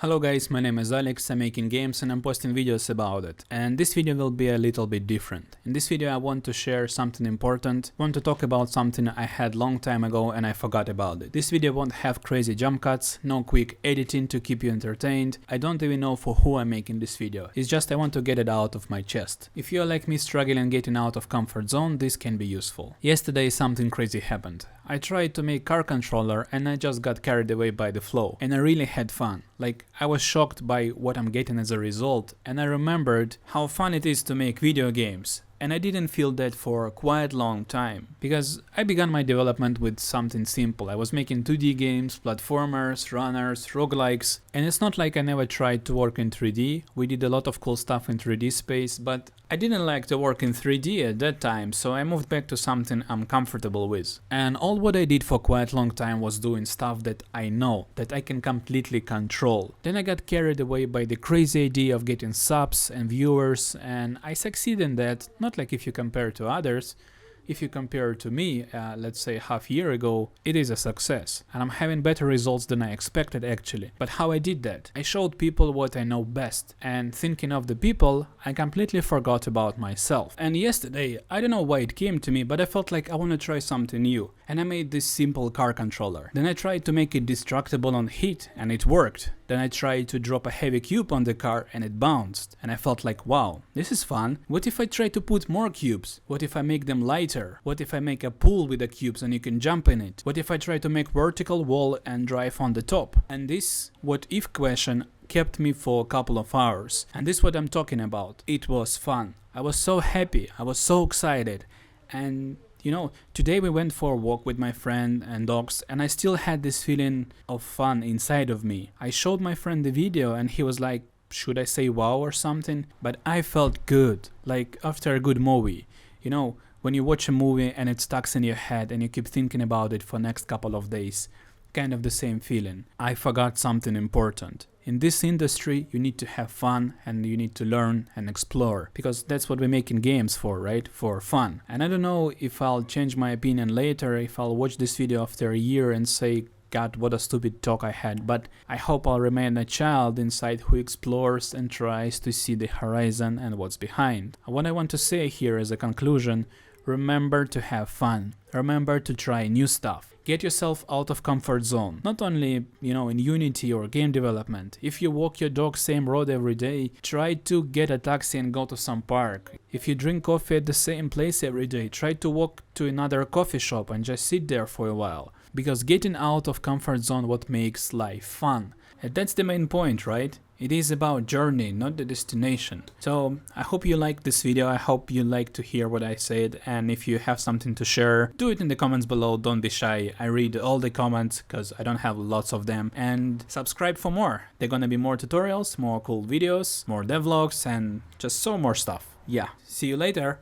Hello guys, my name is Alex, I'm making games and I'm posting videos about it. And this video will be a little bit different. In this video I want to share something important. I want to talk about something I had long time ago and I forgot about it. This video won't have crazy jump cuts, no quick editing to keep you entertained. I don't even know for who I'm making this video. It's just I want to get it out of my chest. If you're like me struggling getting out of comfort zone, this can be useful. Yesterday something crazy happened. I tried to make car controller and I just got carried away by the flow. And I really had fun. Like, I was shocked by what I'm getting as a result, and I remembered how fun it is to make video games. And I didn't feel that for quite a long time, because I began my development with something simple. I was making 2D games, platformers, runners, roguelikes, and it's not like I never tried to work in 3D. We did a lot of cool stuff in 3D space, but I didn't like to work in 3D at that time, so I moved back to something I'm comfortable with. And all what I did for quite a long time was doing stuff that I know, that I can completely control. Then I got carried away by the crazy idea of getting subs and viewers, and I succeeded in that, not like if you compare to others. If you compare to me, let's say half year ago, it is a success. And I'm having better results than I expected actually. But how I did that? I showed people what I know best. And thinking of the people, I completely forgot about myself. And yesterday, I don't know why it came to me, but I felt like I want to try something new. And I made this simple car controller. Then I tried to make it destructible on hit, and it worked. Then I tried to drop a heavy cube on the car and it bounced. And I felt like, wow, this is fun. What if I try to put more cubes? What if I make them lighter? What if I make a pool with the cubes and you can jump in it? What if I try to make vertical wall and drive on the top? And this what if question kept me for a couple of hours. And this is what I'm talking about. It was fun. I was so happy. I was so excited. And you know, today we went for a walk with my friend and dogs, and I still had this feeling of fun inside of me. I showed my friend the video and he was like, should I say wow or something? But I felt good, like after a good movie. You know, when you watch a movie and it stuck in your head and you keep thinking about it for next couple of days. Kind of the same feeling. I forgot something important. In this industry, you need to have fun and you need to learn and explore, because that's what we're making games for, right? For fun. And I don't know if I'll change my opinion later, if I'll watch this video after a year and say, God, what a stupid talk I had, but I hope I'll remain a child inside who explores and tries to see the horizon and what's behind. What I want to say here as a conclusion, remember to have fun. Remember to try new stuff. Get yourself out of comfort zone. Not only, you know, in Unity or game development. If you walk your dog same road every day, try to get a taxi and go to some park. If you drink coffee at the same place every day, try to walk to another coffee shop and just sit there for a while. Because getting out of comfort zone what makes life fun. And that's the main point, right? It is about journey, not the destination. So I hope you liked this video. I hope you like to hear what I said. And if you have something to share, do it in the comments below. Don't be shy. I read all the comments because I don't have lots of them. And subscribe for more. There are gonna be more tutorials, more cool videos, more devlogs, and just so more stuff. Yeah. See you later.